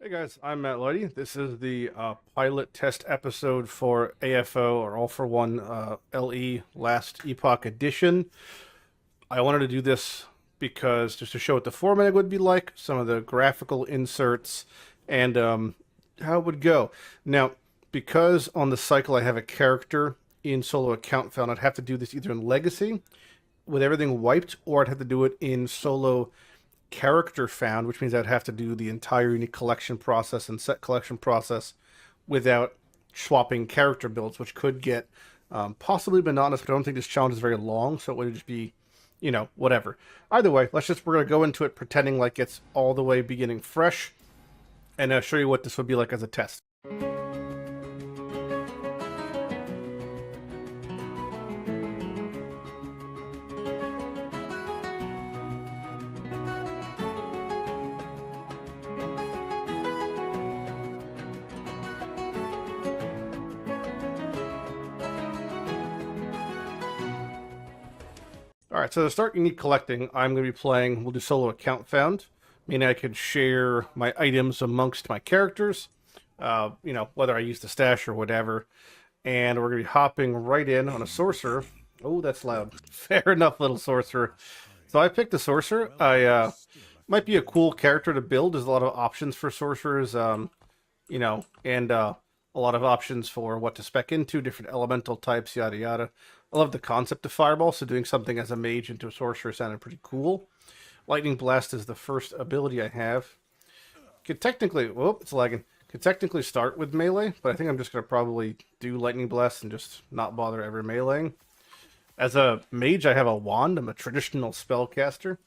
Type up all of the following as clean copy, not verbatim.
Hey guys, I'm Matt Lighty. This is the pilot test episode for A4O or All for One LE Last Epoch Edition. I wanted to do this because just to show what the format would be like, some of the graphical inserts, and how it would go. Now, because on the cycle I have a character in solo account found, I'd have to do this either in Legacy with everything wiped, or I'd have to do it in solo character found, which means I'd have to do the entire unique collection process and set collection process without swapping character builds, which could get possibly monotonous, but I don't think this challenge is very long, so it would just be, whatever. Either way, we're going to go into it pretending like it's all the way beginning fresh, and I'll show you what this would be like as a test. Alright, so to start unique collecting, I'm going to be playing, we'll do solo account found, meaning I could share my items amongst my characters, whether I use the stash or whatever, and we're going to be hopping right in on a sorcerer. Oh, that's loud. Fair enough, little sorcerer. So I picked a sorcerer. Might be a cool character to build. There's a lot of options for sorcerers, and a lot of options for what to spec into, different elemental types, yada yada. I love the concept of Fireball, so doing something as a mage into a sorcerer sounded pretty cool. Lightning Blast is the first ability I have. Could technically, whoop, it's lagging. Could technically start with melee, but I think I'm just going to probably do Lightning Blast and just not bother ever meleeing. As a mage, I have a wand. I'm a traditional spellcaster.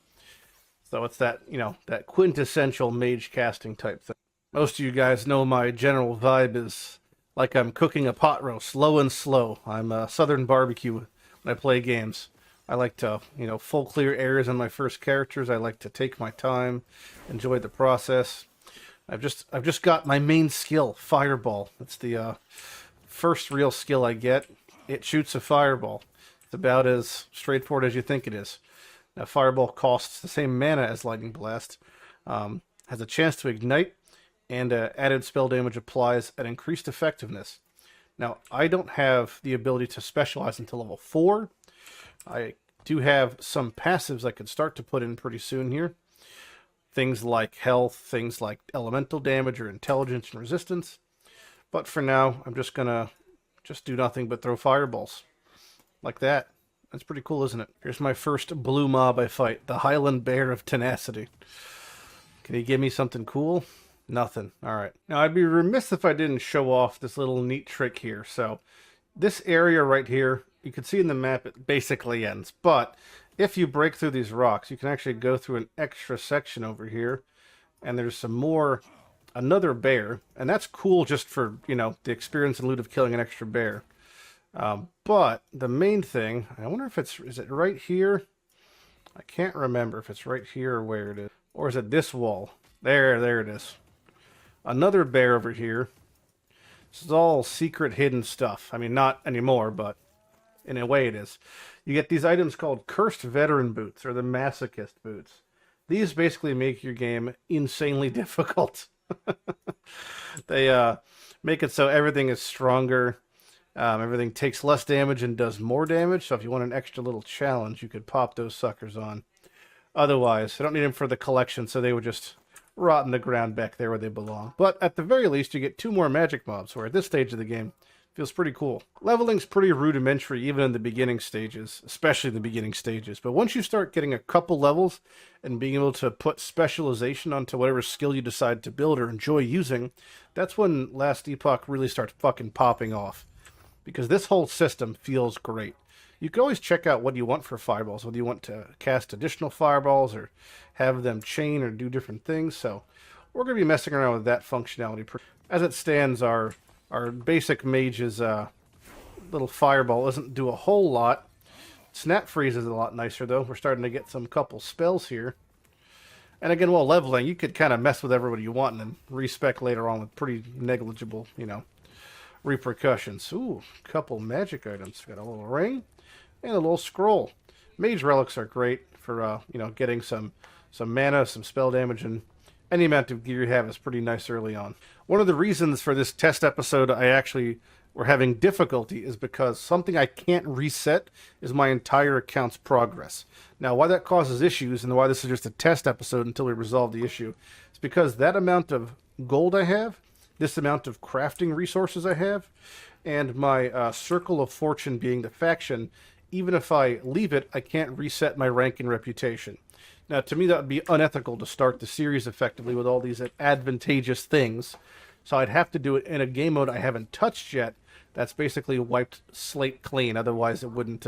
So it's that, that quintessential mage casting type thing. Most of you guys know my general vibe is like I'm cooking a pot roast, low and slow. I'm a Southern barbecue when I play games. I like to, full clear areas on my first characters. I like to take my time, enjoy the process. I've just got my main skill, Fireball. That's the first real skill I get. It shoots a fireball. It's about as straightforward as you think it is. Now, Fireball costs the same mana as Lightning Blast, has a chance to ignite, and added spell damage applies at increased effectiveness. Now, I don't have the ability to specialize until level 4. I do have some passives I could start to put in pretty soon here. Things like health, things like elemental damage or intelligence and resistance. But for now, I'm just going to do nothing but throw fireballs. Like that. That's pretty cool, isn't it? Here's my first blue mob I fight, the Highland Bear of Tenacity. Can he give me something cool? Nothing. Alright. Now, I'd be remiss if I didn't show off this little neat trick here. So, this area right here, you can see in the map it basically ends. But, if you break through these rocks, you can actually go through an extra section over here. And there's another bear. And that's cool just for, the experience and loot of killing an extra bear. But, the main thing, I wonder if is it right here? I can't remember if it's right here or where it is. Or is it this wall? There it is. Another bear over here. This is all secret hidden stuff. I mean, not anymore, but in a way it is. You get these items called Cursed Veteran Boots, or the Masochist Boots. These basically make your game insanely difficult. They make it so everything is stronger. Everything takes less damage and does more damage. So if you want an extra little challenge, you could pop those suckers on. Otherwise, I don't need them for the collection, so they would just rot in the ground back there where they belong. But at the very least, you get 2 more magic mobs, where at this stage of the game, feels pretty cool. Leveling's pretty rudimentary even in the beginning stages, especially the beginning stages. But once you start getting a couple levels and being able to put specialization onto whatever skill you decide to build or enjoy using, that's when Last Epoch really starts fucking popping off. Because this whole system feels great. You can always check out what you want for fireballs, whether you want to cast additional fireballs or have them chain or do different things. So we're going to be messing around with that functionality. As it stands, our basic mage's little fireball doesn't do a whole lot. Snap Freeze is a lot nicer, though. We're starting to get some couple spells here. And again, while leveling, you could kind of mess with everybody you want and then respec later on with pretty negligible, repercussions. Ooh, couple magic items. Got a little ring and a little scroll. Mage relics are great for getting some mana, some spell damage, and any amount of gear you have is pretty nice early on. One of the reasons for this test episode I actually were having difficulty is because something I can't reset is my entire account's progress. Now, why that causes issues and why this is just a test episode until we resolve the issue is because that amount of gold I have, this amount of crafting resources I have, and my Circle of Fortune being the faction, even if I leave it, I can't reset my rank and reputation. Now, to me, that would be unethical to start the series effectively with all these advantageous things. So I'd have to do it in a game mode I haven't touched yet. That's basically wiped slate clean. Otherwise, it wouldn't,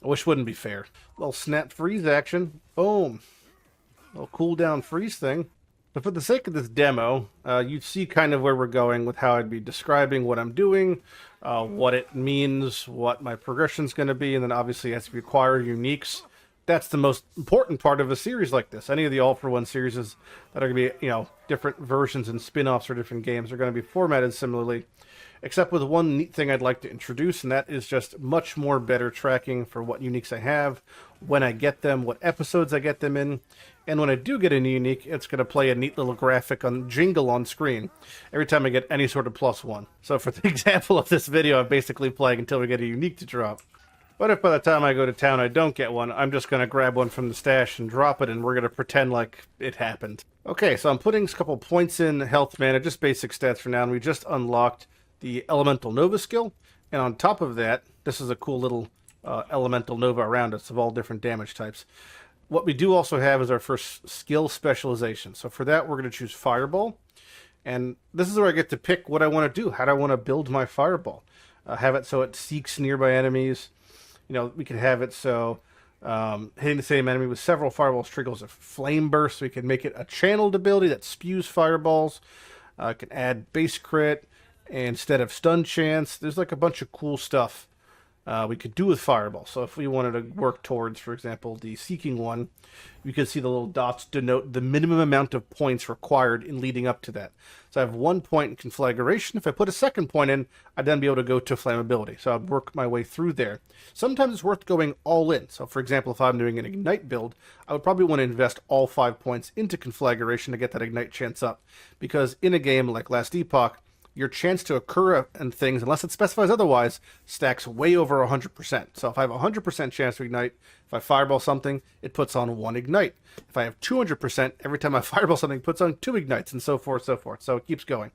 which wouldn't be fair. Little snap freeze action. Boom. Little cooldown freeze thing. But for the sake of this demo, you see kind of where we're going with how I'd be describing what I'm doing, what it means, what my progression's going to be, and then obviously it has to require uniques. That's the most important part of a series like this. Any of the all-for-one series that are going to be, different versions and spin-offs or different games are going to be formatted similarly, except with one neat thing I'd like to introduce, and that is just much more better tracking for what uniques I have, when I get them, what episodes I get them in, and when I do get a new unique, it's going to play a neat little graphic on jingle on screen every time I get any sort of +1. So for the example of this video, I'm basically playing until we get a unique to drop. But if by the time I go to town I don't get one, I'm just going to grab one from the stash and drop it, and we're going to pretend like it happened. Okay, so I'm putting a couple points in health mana, just basic stats for now, and we just unlocked the Elemental Nova skill. And on top of that, this is a cool little Elemental Nova around us of all different damage types. What we do also have is our first skill specialization. So for that, we're going to choose Fireball. And this is where I get to pick what I want to do. How do I want to build my Fireball? Have it so it seeks nearby enemies. We could have it so hitting the same enemy with several fireballs triggers a flame burst. So we can make it a channeled ability that spews fireballs. Can add base crit instead of stun chance. There's like a bunch of cool stuff we could do with fireball. So if we wanted to work towards, for example, the seeking one, you can see the little dots denote the minimum amount of points required in leading up to that. So I have 1 point in conflagration. If I put a second point in, I'd then be able to go to flammability. So I'd work my way through there. Sometimes it's worth going all in. So for example, if I'm doing an ignite build, I would probably want to invest all 5 points into conflagration to get that ignite chance up. Because in a game like last Epoch, your chance to occur and things, unless it specifies otherwise, stacks way over 100%. So if I have a 100% chance to ignite, if I fireball something, it puts on 1 ignite. If I have 200%, every time I fireball something, it puts on 2 ignites, and so forth, so forth. So it keeps going.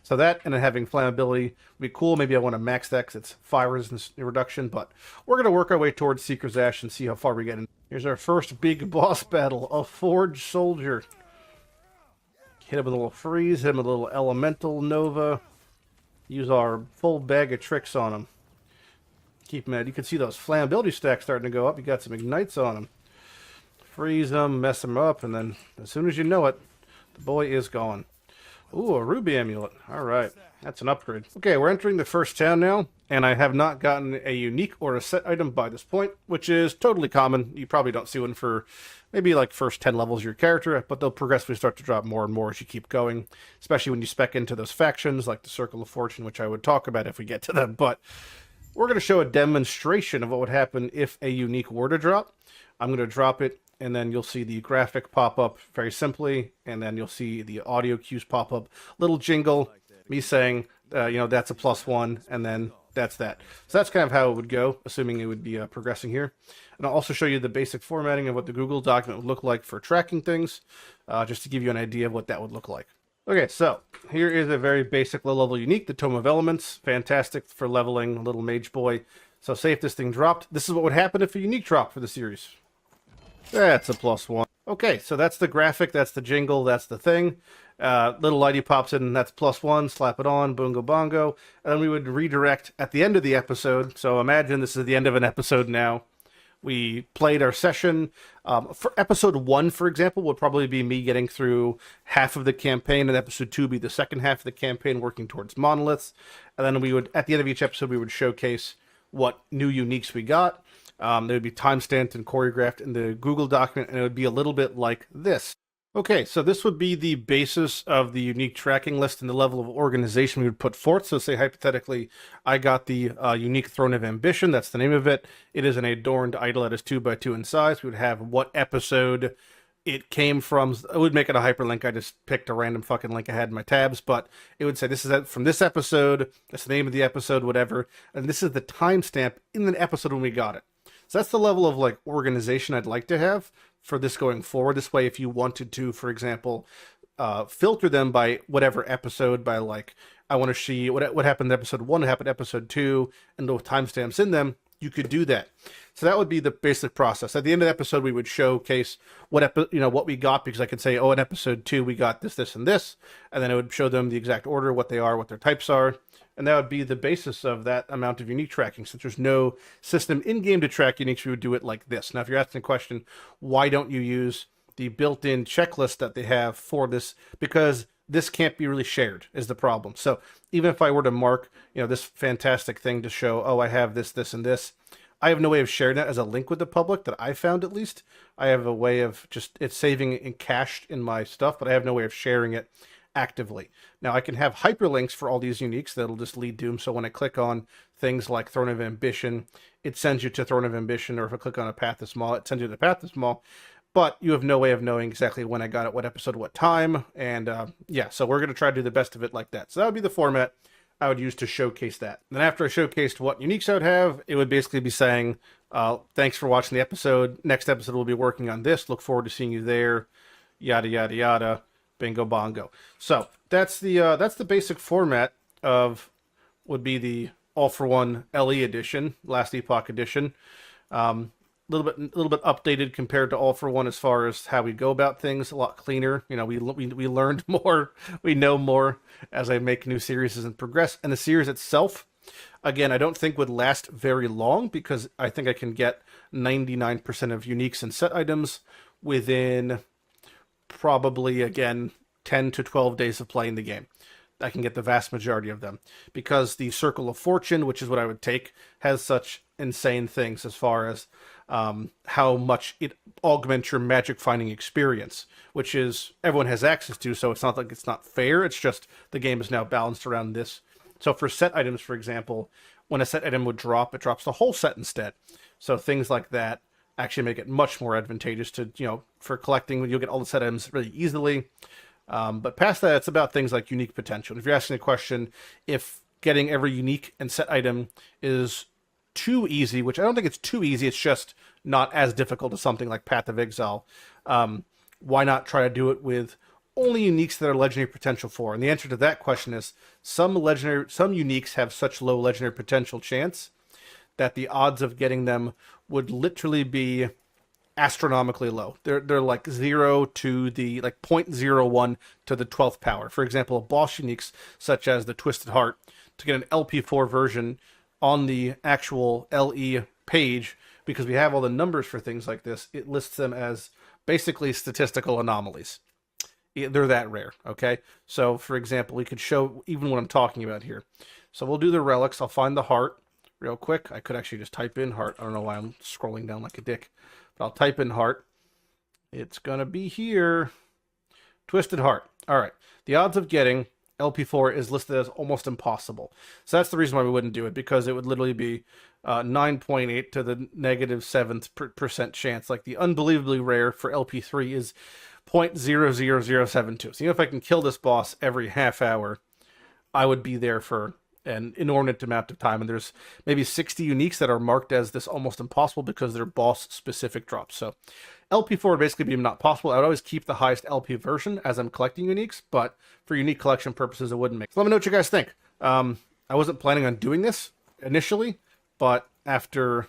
So that, and then having flammability would be cool. Maybe I want to max that because it's fire resistance reduction, but we're going to work our way towards Seeker's Ash and see how far we get in. Here's our first big boss battle, a Forge Soldier. Hit him with a little freeze, hit him with a little Elemental Nova. Use our full bag of tricks on him. Keep him at. You can see those flammability stacks starting to go up. You got some ignites on him. Freeze him, mess him up, and then as soon as you know it, the boy is gone. Ooh, a ruby amulet. All right, that's an upgrade. Okay, we're entering the first town now, and I have not gotten a unique or a set item by this point, which is totally common. You probably don't see one for maybe like first 10 levels of your character, but they'll progressively start to drop more and more as you keep going, especially when you spec into those factions like the Circle of Fortune, which I would talk about if we get to them. But we're going to show a demonstration of what would happen if a unique were to drop. I'm going to drop it, and then you'll see the graphic pop up very simply, and then you'll see the audio cues pop up. Little jingle, me saying, that's a +1, and then that's that. So that's kind of how it would go, assuming it would be progressing here. And I'll also show you the basic formatting of what the Google document would look like for tracking things, just to give you an idea of what that would look like. Okay, so here is a very basic low-level unique, the Tome of Elements. Fantastic for leveling, little mage boy. So say if this thing dropped, this is what would happen if a unique dropped for the series. That's a +1. Okay, so that's the graphic, that's the jingle, that's the thing. Little Lighty pops in, that's +1, slap it on, boongo bongo. And then we would redirect at the end of the episode. So imagine this is the end of an episode now. We played our session. For episode 1, for example, would probably be me getting through half of the campaign, and episode 2 would be the second half of the campaign, working towards monoliths. And then we would, at the end of each episode, we would showcase what new uniques we got. They would be time-stamped and choreographed in the Google document, and it would be a little bit like this. Okay, so this would be the basis of the unique tracking list and the level of organization we would put forth. So say, hypothetically, I got the unique Throne of Ambition. That's the name of it. It is an adorned idol that is 2x2 in size. We would have what episode it came from, I would make it a hyperlink. I just picked a random fucking link I had in my tabs, but it would say this is from this episode, that's the name of the episode, whatever, and this is the timestamp in the episode when we got it. So that's the level of like organization I'd like to have for this going forward. This way, if you wanted to, for example, filter them by whatever episode, by like, I want to see what happened in episode 1, what happened in episode 2, and the timestamps in them, you could do that. So that would be the basic process. At the end of the episode, we would showcase what we got, because I could say, oh, in episode 2, we got this, this, and this, and then it would show them the exact order, what they are, what their types are, and that would be the basis of that amount of unique tracking. Since there's no system in-game to track uniques, we would do it like this. Now, if you're asking the question, why don't you use the built-in checklist that they have for this? Because this can't be really shared is the problem. So even if I were to mark, this fantastic thing to show, oh, I have this, this, and this, I have no way of sharing that as a link with the public that I found, at least. I have a way of just it's saving and cached in my stuff, but I have no way of sharing it actively. Now I can have hyperlinks for all these uniques that'll just lead to them. So when I click on things like Throne of Ambition, it sends you to Throne of Ambition, or if I click on a Path of Small, it sends you to Path of Small. But you have no way of knowing exactly when I got it, what episode, what time. And yeah, so we're going to try to do the best of it like that. So that would be the format I would use to showcase that. Then after I showcased what uniques I would have, it would basically be saying, thanks for watching the episode. Next episode, we'll be working on this. Look forward to seeing you there. Yada, yada, yada. Bingo, bongo. So that's the basic format of, would be the All-for-One LE edition, Last Epoch edition. A little bit updated compared to All-for-One as far as how we go about things. A lot cleaner. We learned more. We know more as I make new series and progress. And the series itself, again, I don't think would last very long, because I think I can get 99% of uniques and set items within probably, again, 10 to 12 days of playing the game. I can get the vast majority of them, because the Circle of Fortune, which is what I would take, has such insane things as far as how much it augments your magic finding experience, which is everyone has access to. So it's not like it's not fair. It's just the game is now balanced around this. So for set items, for example, when a set item would drop, it drops the whole set instead. So things like that actually make it much more advantageous to, for collecting. You'll get all the set items really easily. But past that, it's about things like unique potential. If you're asking a question, if getting every unique and set item is too easy, which I don't think it's too easy, it's just not as difficult as something like Path of Exile, why not try to do it with only uniques that are legendary potential for? And the answer to that question is some uniques have such low legendary potential chance that the odds of getting them would literally be astronomically low. They're like 0 to the 0.01 to the 12th power. For example, boss uniques such as the Twisted Heart, to get an LP4 version on the actual LE page, because we have all the numbers for things like this, it lists them as basically statistical anomalies. They're that rare, okay? So, for example, we could show even what I'm talking about here. So we'll do the relics. I'll find the heart real quick. I could actually just type in heart. I don't know why I'm scrolling down like a dick. But I'll type in heart. It's going to be here. Twisted Heart. All right. The odds of getting LP4 is listed as almost impossible. So that's the reason why we wouldn't do it, because it would literally be 9.8 to the -7th% chance. Like the unbelievably rare for LP3 is 0.00072. So if I can kill this boss every half hour, I would be there for an inordinate amount of time. And there's maybe 60 uniques that are marked as this almost impossible because they're boss specific drops. So LP4 would basically be not possible. I would always keep the highest LP version as I'm collecting uniques, but for unique collection purposes, it wouldn't make. So let me know what you guys think. I wasn't planning on doing this initially, but after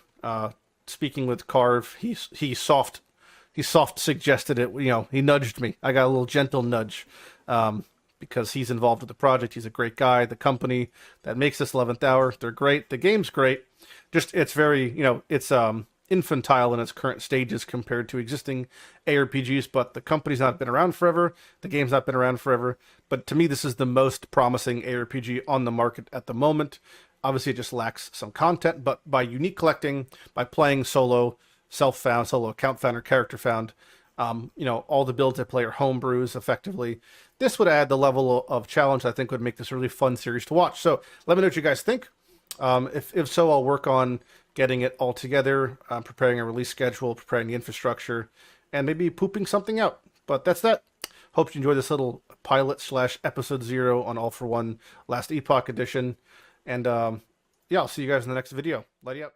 speaking with Carve, he soft suggested it. He nudged me. I got a little gentle nudge. Because he's involved with the project. He's a great guy. The company that makes this 11th Hour, they're great. The game's great. Just, it's very, it's infantile in its current stages compared to existing ARPGs, but the company's not been around forever. The game's not been around forever. But to me, this is the most promising ARPG on the market at the moment. Obviously, it just lacks some content, but by unique collecting, by playing solo, self-found, solo account found, or character found, all the builds I play are homebrews effectively. This would add the level of challenge I think would make this a really fun series to watch. So let me know what you guys think. If so, I'll work on getting it all together, preparing a release schedule, preparing the infrastructure, and maybe pooping something out. But that's that. Hope you enjoyed this little pilot / episode 0 on All for One Last Epoch edition. And yeah, I'll see you guys in the next video. Lighty up.